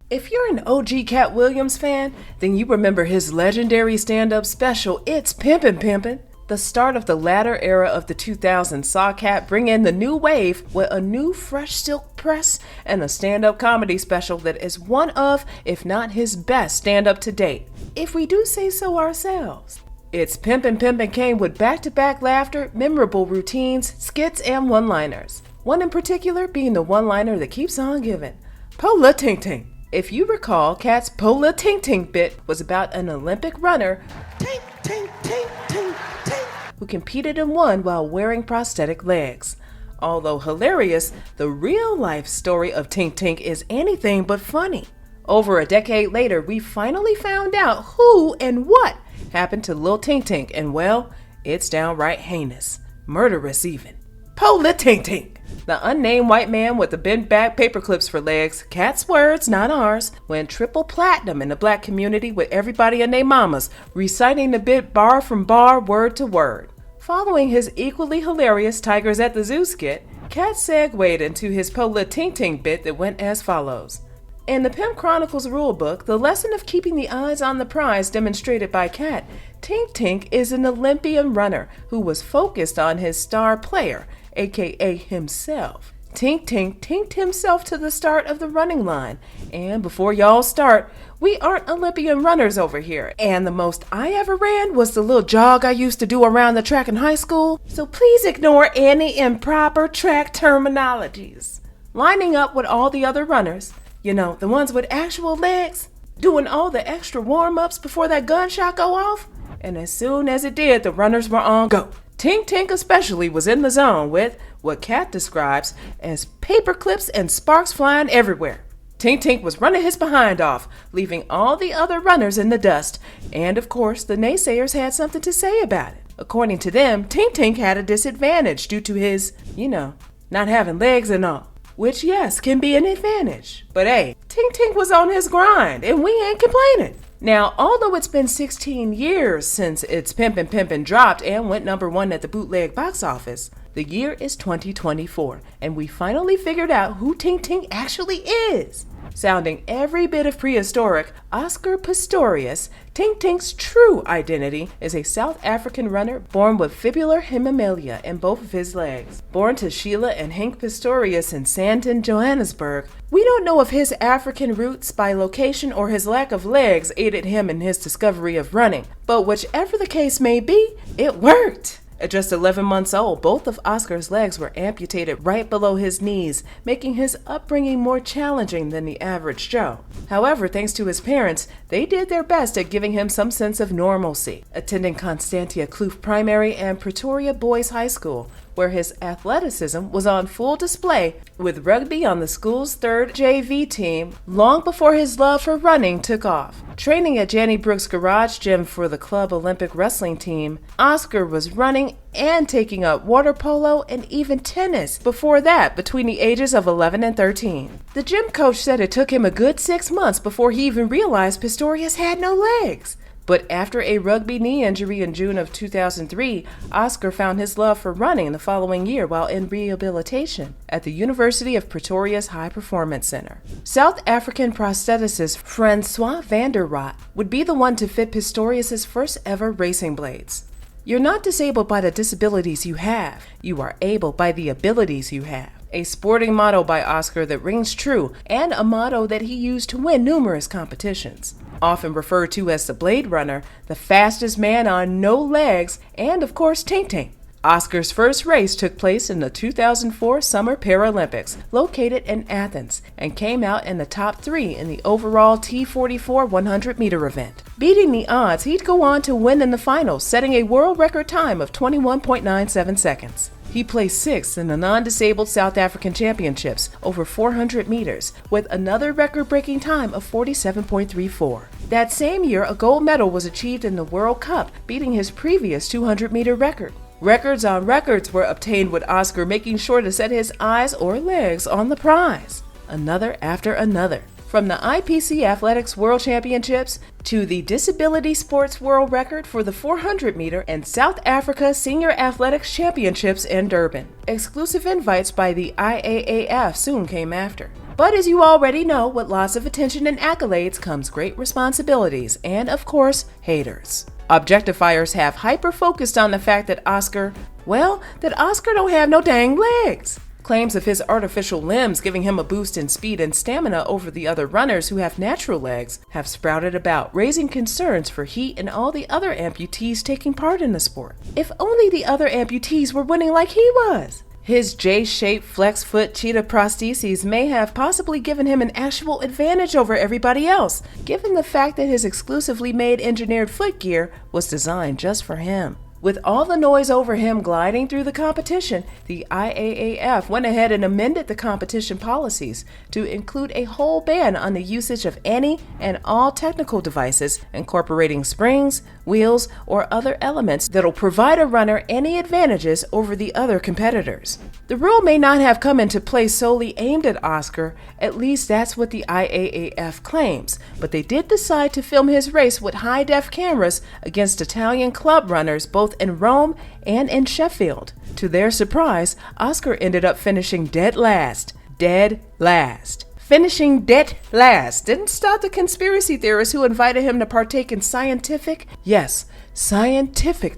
If you're an OG Katt Williams fan, then you remember his legendary stand-up special, It's Pimpin Pimpin. The start of the latter era of the 2000s saw Katt bring in the new wave with a new fresh silk press and a stand-up comedy special that is one of, if not his best stand-up to date, if we do say so ourselves. It's Pimpin Pimpin came with back-to-back laughter, memorable routines, skits, and one-liners. One in particular being the one-liner that keeps on giving, Pola Tink Tink. If you recall, Katt's Pola Tink Tink bit was about an Olympic runner, Tink Tink Tink Tink Tink, who competed and won while wearing prosthetic legs. Although hilarious, the real-life story of Tink Tink is anything but funny. Over a decade later, we finally found out who and what happened to Lil Tink Tink, and well, it's downright heinous. Murderous even. Pola Tink Tink. The unnamed white man with the bent back paper clips for legs, Katt's words, not ours, went triple platinum in the black community with everybody and their mamas reciting the bit bar from bar, word to word. Following his equally hilarious Tigers at the Zoo skit, Katt segued into his Pola Tink Tink bit that went as follows. In the Pimp Chronicles rulebook, the lesson of keeping the eyes on the prize demonstrated by Katt, Tink Tink is an Olympian runner who was focused on his star player, aka himself. Tink Tink tinked himself to the start of the running line. And before y'all start, we aren't Olympian runners over here. And the most I ever ran was the little jog I used to do around the track in high school. So please ignore any improper track terminologies. Lining up with all the other runners, you know, the ones with actual legs, doing all the extra warm-ups before that gunshot go off. And as soon as it did, the runners were on go. Tink Tink especially was in the zone with what Katt describes as paper clips and sparks flying everywhere. Tink Tink was running his behind off, leaving all the other runners in the dust. And of course, the naysayers had something to say about it. According to them, Tink Tink had a disadvantage due to his, not having legs and all. Which, yes, can be an advantage. But hey, Tink Tink was on his grind, and we ain't complaining. Now, although it's been 16 years since It's Pimpin Pimpin dropped and went #1 at the bootleg box office, the year is 2024, and we finally figured out who Tink Tink actually is. Sounding every bit of prehistoric, Oscar Pistorius, Tink Tink's true identity is a South African runner born with fibular hemimelia in both of his legs. Born to Sheila and Henk Pistorius in Sandton, Johannesburg, we don't know if his African roots by location or his lack of legs aided him in his discovery of running, but whichever the case may be, it worked. At just 11 months old, both of Oscar's legs were amputated right below his knees, making his upbringing more challenging than the average Joe. However, thanks to his parents, they did their best at giving him some sense of normalcy, attending Constantia Kloof Primary and Pretoria Boys High School, where his athleticism was on full display, with rugby on the school's 3rd JV team long before his love for running took off. Training at Janny Brooks' garage gym for the club Olympic wrestling team, Oscar was running and taking up water polo and even tennis before that between the ages of 11 and 13. The gym coach said it took him a good 6 months before he even realized Pistorius had no legs. But after a rugby knee injury in June of 2003, Oscar found his love for running the following year while in rehabilitation at the University of Pretoria's High Performance Center. South African prostheticist Francois van der Rot would be the one to fit Pistorius' first ever racing blades. You're not disabled by the disabilities you have. You are able by the abilities you have. A sporting motto by Oscar that rings true, and a motto that he used to win numerous competitions. Often referred to as the Blade Runner, the fastest man on no legs, and of course Tink Tink. Oscar's first race took place in the 2004 Summer Paralympics, located in Athens, and came out in the top 3 in the overall T44 100-meter event. Beating the odds, he'd go on to win in the finals, setting a world record time of 21.97 seconds. He placed 6th in the non-disabled South African Championships over 400 meters, with another record-breaking time of 47.34. That same year, a gold medal was achieved in the World Cup, beating his previous 200-meter record. Records on records were obtained with Oscar making sure to set his eyes or legs on the prize. Another after another. From the IPC Athletics World Championships to the Disability Sports World Record for the 400-meter and South Africa Senior Athletics Championships in Durban. Exclusive invites by the IAAF soon came after. But as you already know, with lots of attention and accolades comes great responsibilities and, of course, haters. Objectifiers have hyper-focused on the fact that Oscar don't have no dang legs. Claims of his artificial limbs giving him a boost in speed and stamina over the other runners who have natural legs have sprouted about, raising concerns for he and all the other amputees taking part in the sport. If only the other amputees were winning like he was. His J-shaped flex foot cheetah prostheses may have possibly given him an actual advantage over everybody else, given the fact that his exclusively made engineered foot gear was designed just for him. With all the noise over him gliding through the competition, the IAAF went ahead and amended the competition policies to include a whole ban on the usage of any and all technical devices incorporating springs, wheels, or other elements that'll provide a runner any advantages over the other competitors. The rule may not have come into place solely aimed at Oscar, at least that's what the IAAF claims, but they did decide to film his race with high-def cameras against Italian club runners both in Rome and in Sheffield. To their surprise, Oscar ended up finishing dead last. Finishing dead last didn't stop the conspiracy theorists who invited him to partake in scientific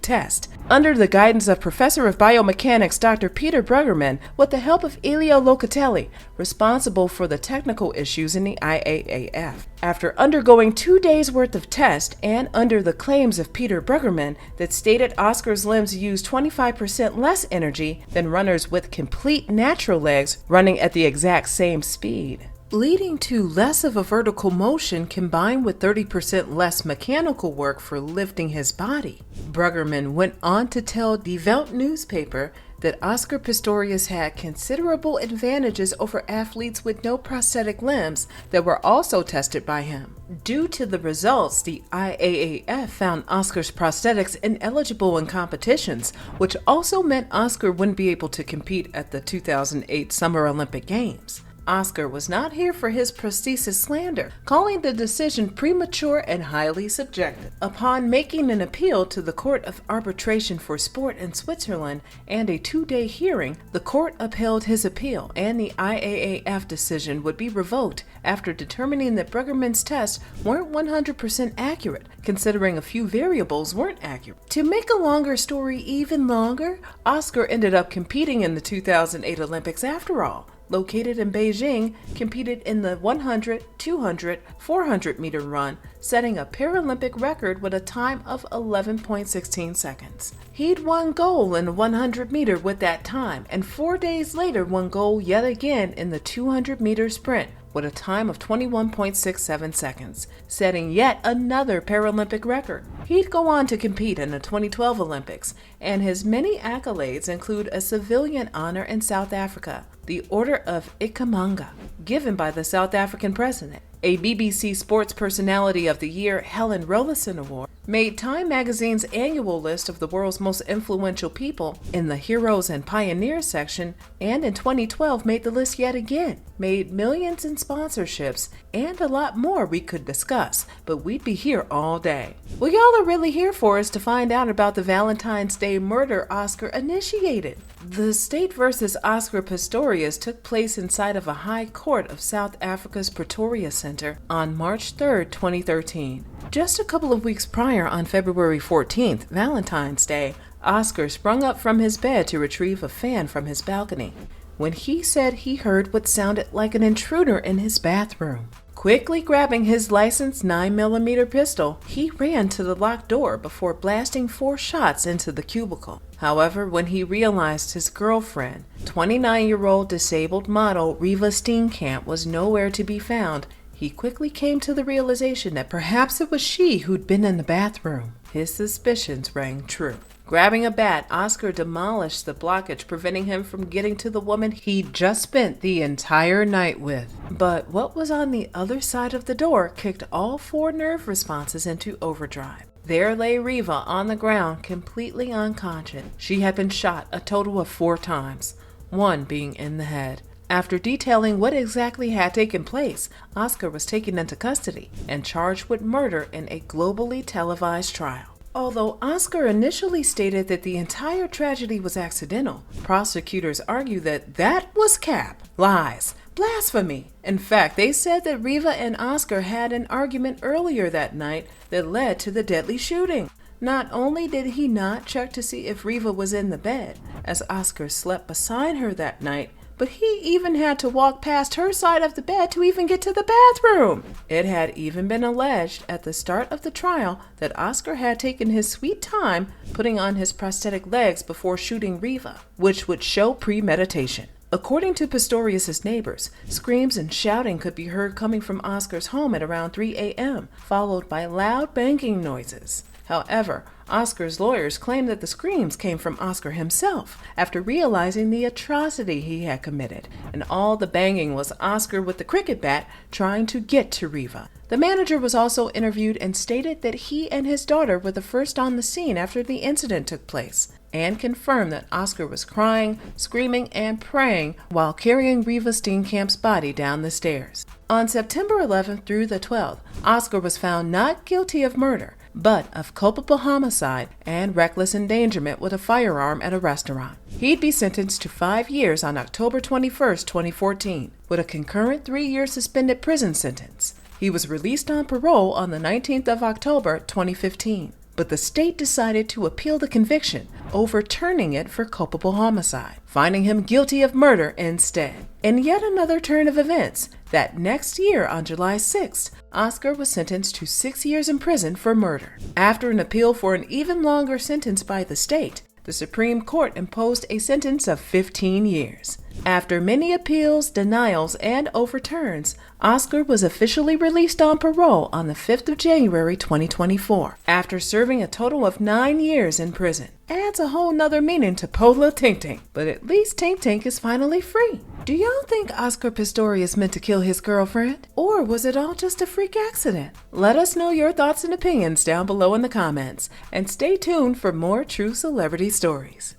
test under the guidance of Professor of Biomechanics Dr. Peter Bruggerman with the help of Elio Locatelli, responsible for the technical issues in the IAAF. After undergoing 2 days worth of tests and under the claims of Peter Bruggerman that stated Oscar's limbs use 25% less energy than runners with complete natural legs running at the exact same speed, leading to less of a vertical motion combined with 30% less mechanical work for lifting his body. Bruggerman went on to tell Die Welt newspaper that Oscar Pistorius had considerable advantages over athletes with no prosthetic limbs that were also tested by him. Due to the results, the IAAF found Oscar's prosthetics ineligible in competitions, which also meant Oscar wouldn't be able to compete at the 2008 Summer Olympic Games. Oscar was not here for his prosthesis slander, calling the decision premature and highly subjective. Upon making an appeal to the Court of Arbitration for Sport in Switzerland and a 2-day hearing, the court upheld his appeal, and the IAAF decision would be revoked after determining that Bruggerman's tests weren't 100% accurate, considering a few variables weren't accurate. To make a longer story even longer, Oscar ended up competing in the 2008 Olympics after all. Located in Beijing, competed in the 100, 200, 400 meter run, setting a Paralympic record with a time of 11.16 seconds. He'd won gold in the 100 meter with that time, and 4 days later won gold yet again in the 200 meter sprint with a time of 21.67 seconds, setting yet another Paralympic record. He'd go on to compete in the 2012 Olympics, and his many accolades include a civilian honor in South Africa, the Order of Ikhamanga, given by the South African president, a BBC Sports Personality of the Year Helen Rollason Award, made Time magazine's annual list of the world's most influential people in the Heroes and Pioneers section, and in 2012 made the list yet again, made millions in sponsorships, and a lot more we could discuss, but we'd be here all day. What y'all are really here for is to find out about the Valentine's Day murder Oscar initiated. The state versus Oscar Pistorius took place inside of a high court of South Africa's Pretoria Center on March 3, 2013. Just a couple of weeks prior, on February 14th, Valentine's Day, Oscar sprung up from his bed to retrieve a fan from his balcony when he said he heard what sounded like an intruder in his bathroom. Quickly grabbing his licensed 9mm pistol, he ran to the locked door before blasting 4 shots into the cubicle. However, when he realized his girlfriend, 29-year-old disabled model Riva Steenkamp, was nowhere to be found, he quickly came to the realization that perhaps it was she who'd been in the bathroom. His suspicions rang true. Grabbing a bat, Oscar demolished the blockage, preventing him from getting to the woman he'd just spent the entire night with. But what was on the other side of the door kicked all 4 nerve responses into overdrive. There lay Riva on the ground, completely unconscious. She had been shot a total of 4 times, 1 being in the head. After detailing what exactly had taken place, Oscar was taken into custody and charged with murder in a globally televised trial. Although Oscar initially stated that the entire tragedy was accidental, prosecutors argue that was cap. Lies. Blasphemy! In fact, they said that Riva and Oscar had an argument earlier that night that led to the deadly shooting. Not only did he not check to see if Riva was in the bed, as Oscar slept beside her that night, but he even had to walk past her side of the bed to even get to the bathroom. It had even been alleged at the start of the trial that Oscar had taken his sweet time putting on his prosthetic legs before shooting Riva, which would show premeditation. According to Pistorius' neighbors, screams and shouting could be heard coming from Oscar's home at around 3 a.m., followed by loud banging noises. However, Oscar's lawyers claim that the screams came from Oscar himself after realizing the atrocity he had committed, and all the banging was Oscar with the cricket bat trying to get to Riva. The manager was also interviewed and stated that he and his daughter were the first on the scene after the incident took place, and confirmed that Oscar was crying, screaming, and praying while carrying Riva Steenkamp's body down the stairs. On September 11th through the 12th, Oscar was found not guilty of murder, but of culpable homicide and reckless endangerment with a firearm at a restaurant. He'd be sentenced to 5 years on October 21, 2014, with a concurrent 3-year suspended prison sentence. He was released on parole on the 19th of October, 2015, but the state decided to appeal the conviction, overturning it for culpable homicide, finding him guilty of murder instead. In yet another turn of events, that next year on July 6th, Oscar was sentenced to 6 years in prison for murder. After an appeal for an even longer sentence by the state, the Supreme Court imposed a sentence of 15 years. After many appeals, denials, and overturns, Oscar was officially released on parole on the 5th of January 2024, after serving a total of 9 years in prison. Adds a whole nother meaning to Pola Tink Tink, but at least Tink Tink is finally free. Do y'all think Oscar Pistorius meant to kill his girlfriend? Or was it all just a freak accident? Let us know your thoughts and opinions down below in the comments, and stay tuned for more true celebrity stories.